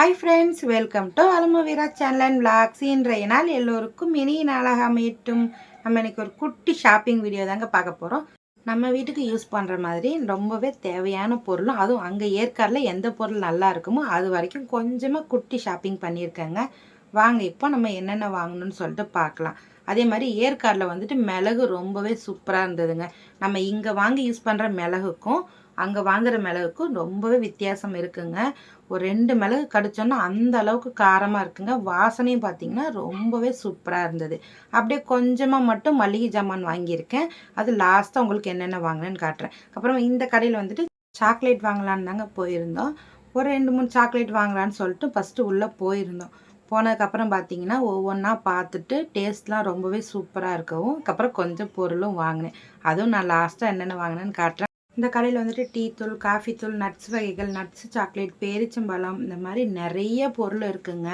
Hi friends, welcome to Alamuveera channel and vlogs. இன்றைய நாள் எல்லோருக்கும் இனிய நாளாக அமையட்டும். நம்ம இன்னைக்கு ஒரு குட்டி ஷாப்பிங் வீடியோ தாங்க பார்க்க போகிறோம். நம்ம வீட்டுக்கு யூஸ் பண்ணுற மாதிரி ரொம்பவே தேவையான பொருளும், அதுவும் அங்கே ஏற்காடில் எந்த பொருள் நல்லா இருக்குமோ அது வரைக்கும் கொஞ்சமாக குட்டி ஷாப்பிங் பண்ணியிருக்கேங்க. வாங்க இப்போ நம்ம என்னென்ன வாங்கணும்னு சொல்லிட்டு பார்க்கலாம். அதே மாதிரி ஏற்காடில் வந்துட்டு மிளகு ரொம்பவே சூப்பராக இருந்ததுங்க. நம்ம இங்கே வாங்கி யூஸ் பண்ணுற மிளகுக்கும் அங்கே வாங்குகிற மிளகுக்கும் ரொம்பவே வித்தியாசம் இருக்குங்க. ஒரு 2 மிளகு கடிச்சோன்னா அந்த அளவுக்கு காரமாக இருக்குங்க. வாசனையும் பார்த்திங்கன்னா ரொம்பவே சூப்பராக இருந்தது. அப்படியே கொஞ்சமாக மட்டும் மளிகை ஜாமான் வாங்கியிருக்கேன். அது லாஸ்ட்டாக உங்களுக்கு என்னென்ன வாங்கினேன்னு காட்டுறேன். அப்புறம் இந்த கடையில் வந்துட்டு சாக்லேட் வாங்கலான்னு தாங்க போயிருந்தோம். ஒரு 2-3 சாக்லேட் வாங்கலான்னு சொல்லிட்டு ஃபஸ்ட்டு உள்ளே போயிருந்தோம். போனதுக்கப்புறம் பார்த்தீங்கன்னா ஒவ்வொன்றா பார்த்துட்டு டேஸ்ட்லாம் ரொம்பவே சூப்பராக இருக்கவும் அதுக்கப்புறம் கொஞ்சம் பொருளும் வாங்கினேன். அதுவும் நான் லாஸ்ட்டாக என்னென்ன வாங்கினேன்னு காட்டுறேன். இந்த கடையில் வந்துட்டு டீ தூள், காஃபி தூள், நட்ஸ் வகைகள், நட்ஸ் சாக்லேட், பேரிச்சம்பழம், இந்த மாதிரி நிறைய பொருள் இருக்குங்க.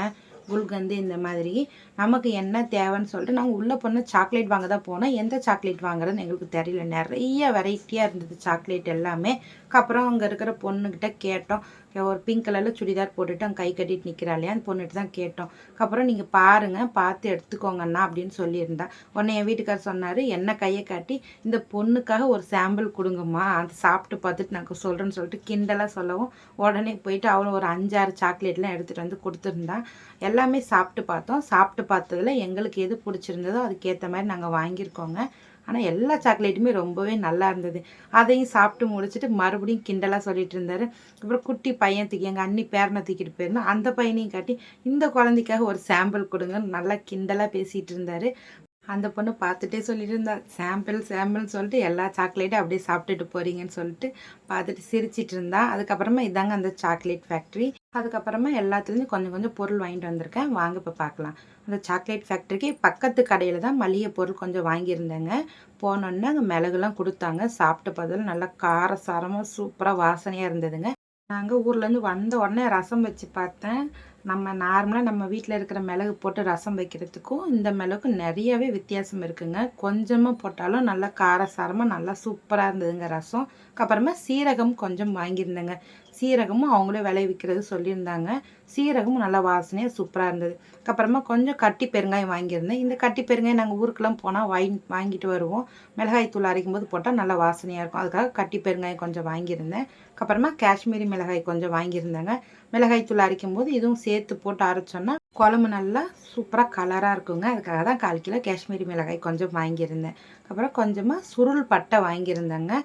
குல்கந்து இந்த மாதிரி நமக்கு என்ன தேவைன்னு சொல்லிட்டு நாங்கள் உள்ளே போன சாக்லேட் வாங்க தான் போனோம். எந்த சாக்லேட் வாங்குறதுன்னு எங்களுக்கு தெரியல. நிறைய வெரைட்டியாக இருந்தது சாக்லேட் எல்லாமே. அப்புறம் அங்கே இருக்கிற பொண்ணுக்கிட்ட கேட்டோம். ஒரு பிங்க் கலரில் சுடிதார் போட்டுட்டு அங்கே கை கட்டிட்டு நிற்கிறா இல்லையா, அந்த பொண்ணுகிட்ட தான் கேட்டோம். அப்புறம் நீங்கள் பாருங்கள், பார்த்து எடுத்துக்கோங்கண்ணா அப்படின்னு சொல்லியிருந்தா. உடனே என் வீட்டுக்கார் சொன்னார், என்ன கையை காட்டி இந்த பொண்ணுக்காக ஒரு சாம்பிள் கொடுங்கம்மா, அதை சாப்பிட்டு பார்த்துட்டு நாங்கள் சொல்கிறேன்னு சொல்லிட்டு கிண்டலாக சொல்லவும் உடனே போயிட்டு அவளும் ஒரு 5-6 சாக்லேட்லாம் எடுத்துகிட்டு வந்து கொடுத்துருந்தா. எல்லாமே சாப்பிட்டு பார்த்தோம். சாப்பிட்டு பார்த்ததுல எங்களுக்கு எது பிடிச்சிருந்ததோ அதுக்கேற்ற மாதிரி நாங்கள் வாங்கியிருக்கோங்க. ஆனால் எல்லா சாக்லேட்டுமே ரொம்பவே நல்லா இருந்தது. அதையும் சாப்பிட்டு முடிச்சுட்டு மறுபடியும் கிண்டலாக சொல்லிட்டு இருந்தார். அப்புறம் குட்டி பையன் எங்கள் அண்ணி பேரனை தூக்கிட்டு போயிருந்தோம். அந்த பையனையும் காட்டி இந்த குழந்தைக்காக ஒரு சாம்பிள் கொடுங்கன்னு நல்லா கிண்டலாக பேசிகிட்டு இருந்தார். அந்த பொண்ணு பார்த்துட்டே சொல்லிட்டு இருந்தா, சாம்பிள்னு சொல்லிட்டு எல்லா சாக்லேட்டும் அப்படியே சாப்பிட்டுட்டு போகிறீங்கன்னு சொல்லிட்டு பார்த்துட்டு சிரிச்சிட்டு இருந்தா. அதுக்கப்புறமா இதாங்க அந்த சாக்லேட் ஃபேக்ட்ரி. அதுக்கப்புறமா எல்லாத்துலேருந்து கொஞ்சம் கொஞ்சம் பொருள் வாங்கிட்டு வந்திருக்கேன். வாங்க இப்போ பார்க்கலாம். அந்த சாக்லேட் ஃபேக்ட்ரிக்கு பக்கத்து கடையில் தான் மளிகை பொருள் கொஞ்சம் வாங்கியிருந்தேங்க. போனோன்னே அங்கே மிளகுலாம் கொடுத்தாங்க. சாப்பிட்டு பார்த்ததில் நல்லா காரசாரமாக சூப்பராக வாசனையாக இருந்ததுங்க. நாங்கள் ஊர்லேருந்து வந்த உடனே ரசம் வச்சு பார்த்தேன். நம்ம நார்மலாக நம்ம வீட்டில் இருக்கிற மிளகு போட்டு ரசம் வைக்கிறதுக்கும் இந்த மிளகுக்கும் நிறையவே வித்தியாசம் இருக்குங்க. கொஞ்சமாக போட்டாலும் நல்லா காரசாரமாக நல்லா சூப்பராக இருந்ததுங்க ரசம். அப்புறமா சீரகம் கொஞ்சம் வாங்கியிருந்தேங்க. சீரகமும் அவங்களே விளைவிக்கிறது சொல்லியிருந்தாங்க. சீரகமும் நல்லா வாசனையாக சூப்பராக இருந்தது. அப்புறமா கொஞ்சம் கட்டி பெருங்காயம் வாங்கியிருந்தேன். இந்த கட்டி பெருங்காயம் நாங்கள் ஊருக்கெல்லாம் போனால் வாங்கிட்டு வருவோம். மிளகாய் தூள் அரைக்கும் போது போட்டால் நல்லா வாசனையாக இருக்கும். அதுக்காக கட்டி பெருங்காயம் கொஞ்சம் வாங்கியிருந்தேன். அப்புறமா காஷ்மீரி மிளகாய் கொஞ்சம் வாங்கியிருந்தேங்க. மிளகாய் தூள் அரைக்கும் போது இதுவும் சேர்த்து போட்டு அரைச்சோன்னா குழம்பு நல்லா சூப்பராக கலராக இருக்குங்க. அதுக்காக தான் 1/4 கிலோ காஷ்மீரி மிளகாய் கொஞ்சம் வாங்கியிருந்தேன். அப்புறம் கொஞ்சமாக சுருள் பட்டை வாங்கியிருந்தேங்க.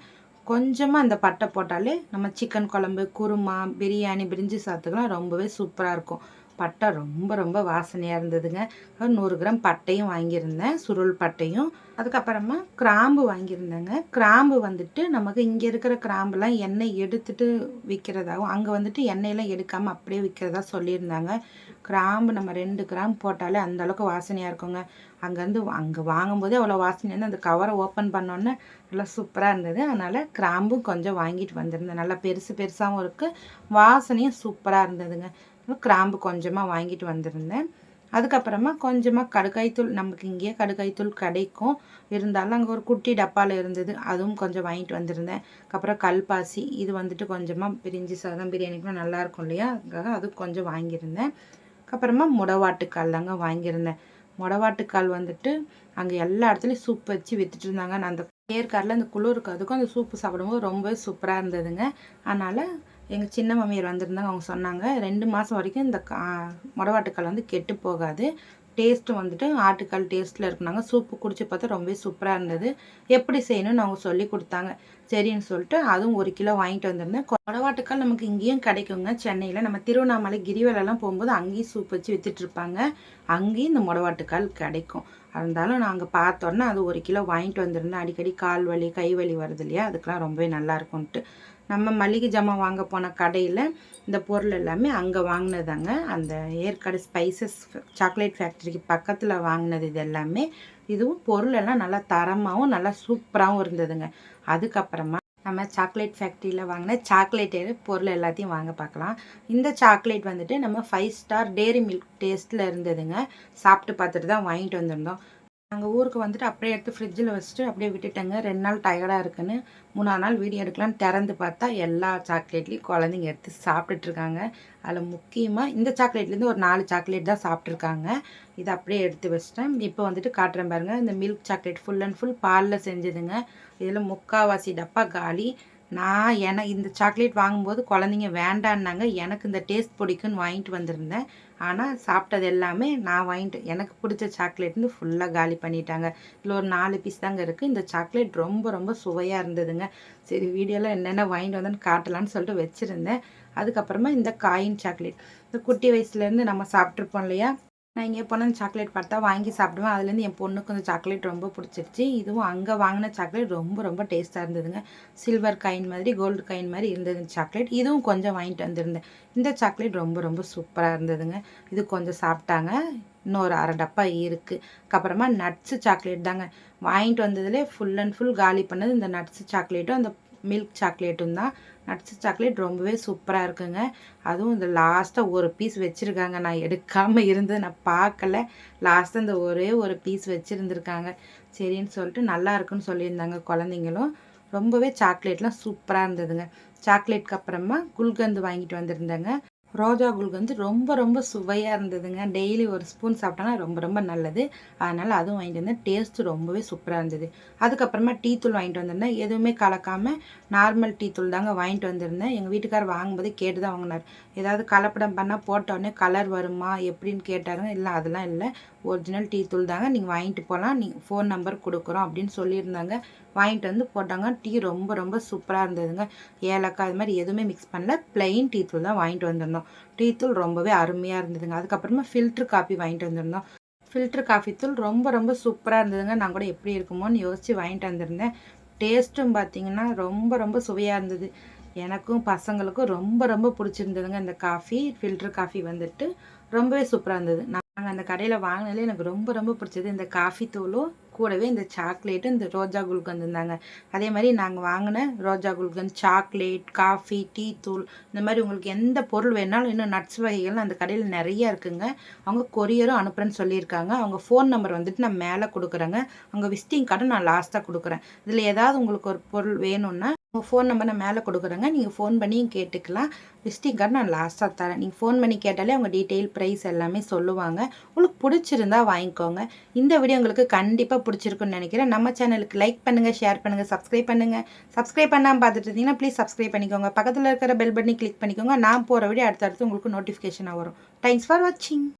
கொஞ்சமாக அந்த பட்டை போட்டாலே நம்ம சிக்கன் குழம்பு, குருமா, பிரியாணி, பிரிஞ்சி சாத்துக்கெல்லாம் ரொம்பவே சூப்பராக இருக்கும். பட்டை ரொம்ப ரொம்ப வாசனையாக இருந்ததுங்க. 100 கிராம் பட்டையும் வாங்கியிருந்தேன், சுருள் பட்டையும். அதுக்கப்புறமா கிராம்பு வாங்கியிருந்தேங்க. கிராம்பு வந்துட்டு நமக்கு இங்கே இருக்கிற கிராம்புலாம் எண்ணெய் எடுத்துட்டு விற்கிறதாகவும், அங்கே வந்துட்டு எண்ணெயெல்லாம் எடுக்காமல் அப்படியே விற்கிறதா சொல்லியிருந்தாங்க. கிராம்பு நம்ம 2 கிராம்பு போட்டாலே அந்தளவுக்கு வாசனையாக இருக்குங்க. அங்கே வாங்கும்போதே அவ்வளோ வாசனை. அந்த கவரை ஓப்பன் பண்ணோன்னே நல்லா சூப்பராக இருந்தது. அதனால் கிராம்பும் கொஞ்சம் வாங்கிட்டு வந்திருந்தேன். நல்லா பெருசு பெருசாகவும் இருக்குது, வாசனையும் சூப்பராக இருந்ததுங்க. கிராம்பு கொஞ்சமாக வாங்கிட்டு வந்திருந்தேன். அதுக்கப்புறமா கொஞ்சமாக கடுகாய்த்தூள், நமக்கு இங்கேயே கடுகாய்த்தூள் கிடைக்கும், இருந்தாலும் அங்கே ஒரு குட்டி டப்பாவில் இருந்தது, அதுவும் கொஞ்சம் வாங்கிட்டு வந்திருந்தேன். அப்புறம் கல்பாசி, இது வந்துட்டு கொஞ்சமாக பிரிஞ்சி சாதம் பிரியாணிக்குலாம் நல்லாயிருக்கும் இல்லையா, அதுக்காக அது கொஞ்சம் வாங்கியிருந்தேன். அப்புறமா முடவாட்டுக்கால் தாங்க வாங்கியிருந்தேன். முடவாட்டுக்கால் வந்துட்டு அங்கே எல்லா இடத்துலையும் சூப் வச்சு விற்றுட்டு இருந்தாங்க. நான் அந்த ஏற்காடில் அந்த குளிருக்கு அதுக்கும் அந்த சூப்பு சாப்பிடும்போது ரொம்பவே சூப்பராக இருந்ததுங்க. அதனால் எங்கள் சின்ன மாமியார் வந்திருந்தாங்க. அவங்க சொன்னாங்க 2 மாதம் வரைக்கும் இந்த முடவாட்டுக்கால் வந்து கெட்டு போகாது, டேஸ்ட்டு வந்துட்டு ஆட்டுக்கால் டேஸ்ட்டில் இருக்குனாங்க. சூப்பு குடிச்சு பார்த்தா ரொம்பவே சூப்பராக இருந்தது. எப்படி செய்யணும்னு அவங்க சொல்லி கொடுத்தாங்க. சரின்னு சொல்லிட்டு அதுவும் 1 கிலோ வாங்கிட்டு வந்திருந்தேன். முடவாட்டுக்கால் நமக்கு இங்கேயும் கிடைக்குங்க. சென்னையில் நம்ம திருவண்ணாமலை கிரிவலெல்லாம் போகும்போது அங்கேயும் சூப் வச்சு விற்றுட்ருப்பாங்க. அங்கேயும் இந்த முடவாட்டுக்கால் கிடைக்கும். இருந்தாலும் நாங்கள் பார்த்தோன்னா அது 1 கிலோ வாங்கிட்டு வந்திருந்தேன். அடிக்கடி கால் வலி கை வலி வருது இல்லையா, அதுக்கெலாம் ரொம்பவே நல்லாயிருக்கும்ன்ட்டு நம்ம மளிகை ஜாமான் வாங்க போன கடையில் இந்த பொருள் எல்லாமே அங்கே வாங்கினதாங்க. அந்த ஏற்காடு ஸ்பைசஸ் சாக்லேட் ஃபேக்ட்ரிக்கு பக்கத்தில் வாங்கினது இது எல்லாமே. இதுவும் பொருள் எல்லாம் நல்லா தரமாகவும் நல்லா சூப்பராகவும் இருந்ததுங்க. அதுக்கப்புறமா நம்ம சாக்லேட் ஃபேக்ட்ரியில் வாங்கின சாக்லேட் பொருள் எல்லாத்தையும் வாங்க பார்க்கலாம். இந்த சாக்லேட் வந்துட்டு நம்ம 5 ஸ்டார் டேரி மில்க் டேஸ்ட்டில் இருந்ததுங்க. சாப்பிட்டு பார்த்துட்டு தான் வாங்கிட்டு வந்திருந்தோம். நாங்கள் ஊருக்கு வந்துட்டு அப்படியே எடுத்து ஃப்ரிட்ஜில் வச்சுட்டு அப்படியே விட்டுட்டேங்க. 2 நாள் டயர்டாக இருக்குன்னு 3ஆவது நாள் வீடியோ எடுக்கலான்னு திறந்து பார்த்தா எல்லா சாக்லேட்லேயும் குழந்தைங்க எடுத்து சாப்பிட்டுட்ருக்காங்க. அதில் முக்கியமாக இந்த சாக்லேட்லேருந்து ஒரு 4 சாக்லேட் தான் சாப்பிட்ருக்காங்க. இதை அப்படியே எடுத்து வச்சிட்டேன். இப்போ வந்துட்டு காட்டுறேன் பாருங்கள். இந்த milk chocolate full and full பாலில் செஞ்சதுங்க. இதில் முக்கால்வாசி டப்பா காலி. இந்த சாக்லேட் வாங்கும்போது குழந்தைங்க வேண்டான்னாங்க. எனக்கு இந்த டேஸ்ட் பிடிக்குன்னு வாங்கிட்டு வந்திருந்தேன். ஆனால் சாப்பிட்டது எல்லாமே நான் எனக்கு பிடிச்ச சாக்லேட்னு ஃபுல்லாக காலி பண்ணிட்டாங்க. இதில் ஒரு 4 பீஸ் தாங்க இருக்குது. இந்த சாக்லேட் ரொம்ப ரொம்ப சுவையாக இருந்ததுங்க. சரி வீடியோவில் என்னென்ன வாங்கிட்டு வந்தேன்னு காட்டலான்னு சொல்லிட்டு வச்சுருந்தேன். அதுக்கப்புறமா இந்த காயின் சாக்லேட், இந்த குட்டி வயசுலேருந்து நம்ம சாப்பிட்ருப்போம் இல்லையா, நான் இங்கே போனால் இந்த சாக்லேட் பார்த்தா வாங்கி சாப்பிடுவேன். அதுலேருந்து என் பொண்ணுக்கு இந்த சாக்லேட் ரொம்ப பிடிச்சிருச்சு. இதுவும் அங்கே வாங்கின சாக்லேட் ரொம்ப ரொம்ப டேஸ்ட்டாக இருந்ததுங்க. சில்வர் காயின் மாதிரி கோல்டு காயின் மாதிரி இருந்தது இந்த சாக்லேட். இதுவும் கொஞ்சம் வாங்கிட்டு வந்திருந்தேன். இந்த சாக்லேட் ரொம்ப ரொம்ப சூப்பராக இருந்ததுங்க. இது கொஞ்சம் சாப்பிட்டாங்க. இன்னொரு 1/2 டப்பா இருக்குது. அதுக்கப்புறமா நட்ஸு சாக்லேட் தாங்க வாங்கிட்டு வந்ததுலேயே ஃபுல் அண்ட் ஃபுல் காலி பண்ணது இந்த நட்ஸு சாக்லேட்டும் அந்த மில்க் சாக்லேட்டும் தான். நட்ஸு சாக்லேட் ரொம்பவே சூப்பராக இருக்குங்க. அதுவும் இந்த லாஸ்ட்டாக ஒரு பீஸ் வச்சுருக்காங்க. நான் எடுக்காமல் இருந்தது நான் பார்க்கல. லாஸ்ட்டாக இந்த ஒரே ஒரு பீஸ் வச்சுருந்துருக்காங்க. சரின்னு சொல்லிட்டு நல்லா இருக்குன்னு சொல்லியிருந்தாங்க குழந்தைங்களும். ரொம்பவே சாக்லேட்லாம் சூப்பராக இருந்ததுங்க. சாக்லேட்க்கு அப்புறமா குல்கந்து வாங்கிட்டு வந்திருந்தேங்க. ரோஜா குல்கந்து ரொம்ப ரொம்ப சுவையாக இருந்ததுங்க. டெய்லி ஒரு ஸ்பூன் சாப்பிட்டோன்னா ரொம்ப ரொம்ப நல்லது. அதனால் அதுவும் வாங்கிட்டு வந்தேன். டேஸ்ட்டு ரொம்பவே சூப்பராக இருந்தது. அதுக்கப்புறமா டீ தூள் வாங்கிட்டு வந்திருந்தேன். எதுவுமே கலக்காமல் நார்மல் டீ தூள் தாங்க வாங்கிட்டு வந்திருந்தேன். எங்கள் வீட்டுக்காரர் வாங்கும்போதே கேட்டு தான் வாங்கினார். ஏதாவது கலப்படம் பண்ணால் போட்டோடனே கலர் வருமா எப்படின்னு கேட்டாருங்க. இல்லை அதெல்லாம் இல்லை, ஒரிஜினல் டீ தூள் தாங்க, நீங்கள் வாங்கிட்டு போகலாம், நீங்கள் ஃபோன் நம்பர் கொடுக்குறோம் அப்படின்னு சொல்லியிருந்தாங்க. வாங்கிட்டு வந்து போட்டாங்க. டீ ரொம்ப ரொம்ப சூப்பராக இருந்ததுங்க. ஏலக்காய் அது மாதிரி எதுவுமே மிக்ஸ் பண்ணல, பிளெயின் டீ தூள் தான் வாங்கிட்டு வந்திருந்தோம். டீ தூள் ரொம்பவே அருமையாக இருந்ததுங்க. அதுக்கப்புறமா ஃபில்ட்ரு காஃபி வாங்கிட்டு வந்திருந்தோம். ஃபில்ட்ரு காஃபி தூள் ரொம்ப ரொம்ப சூப்பராக இருந்ததுங்க. நான் கூட எப்படி இருக்குமோன்னு யோசித்து வாங்கிட்டு வந்திருந்தேன். டேஸ்ட்டும் பார்த்திங்கன்னா ரொம்ப ரொம்ப சுவையாக இருந்தது. எனக்கும் பசங்களுக்கும் ரொம்ப ரொம்ப பிடிச்சிருந்ததுங்க. இந்த காஃபி ஃபில்ட்ரு காஃபி வந்துட்டு ரொம்பவே சூப்பராக இருந்தது. நாங்கள் அந்த கடையில் வாங்கினதுல எனக்கு ரொம்ப ரொம்ப பிடிச்சது இந்த காஃபி தூளும் கூடவே இந்த சாக்லேட்டு இந்த ரோஜா குல்கந்து இருந்தாங்க. அதே மாதிரி நாங்கள் வாங்கின ரோஜா குல்கந்த், சாக்லேட், காஃபி, டீ தூள் இந்த மாதிரி உங்களுக்கு எந்த பொருள் வேணாலும் இன்னும் நட்ஸ் வகைகள் அந்த கடையில் நிறைய இருக்குங்க. அவங்க கொரியரும் அனுப்புகிறேன்னு சொல்லியிருக்காங்க. அவங்க ஃபோன் நம்பர் வந்துட்டு நான் மேலே கொடுக்குறேங்க. அவங்க விசிட்டிங் கார்டும் நான் லாஸ்ட்டாக கொடுக்குறேன். இதில் ஏதாவது உங்களுக்கு ஒரு பொருள் வேணும்னா உங்கள் ஃபோன் நம்பர் நான் மேலே கொடுக்குறேங்க. நீங்கள் ஃபோன் பண்ணியும் கேட்டுக்கலாம். விசிட்டிங் கார்டு நான் லாஸ்ட்டாக தரேன். நீங்கள் ஃபோன் பண்ணி கேட்டாலே அவங்க டீட்டெயில் ப்ரைஸ் எல்லாமே சொல்லுவாங்க. உங்களுக்கு பிடிச்சிருந்தா வாங்கிக்கோங்க. இந்த வீடியோ உங்களுக்கு கண்டிப்பாக பிடிச்சிருக்குன்னு நினைக்கிறேன். நம்ம சேனலுக்கு லைக் பண்ணுங்கள், ஷேர் பண்ணுங்கள், சப்ஸ்கிரைப் பண்ணுங்கள். சப்ஸ்கிரைப் பண்ணாமல் பார்த்துட்டு இருந்தீங்கன்னா ப்ளீஸ் சப்ஸ்கிரைப் பண்ணிக்கோங்க. பக்கத்தில் இருக்கிற பெல் பட்டனை கிளிக் பண்ணிக்கோங்க. நான் போகிற வீடியோ அடுத்தடுத்து உங்களுக்கு நோட்டிஃபிகேஷனாக வரும். தேங்க்ஸ் ஃபார் வாட்சிங்.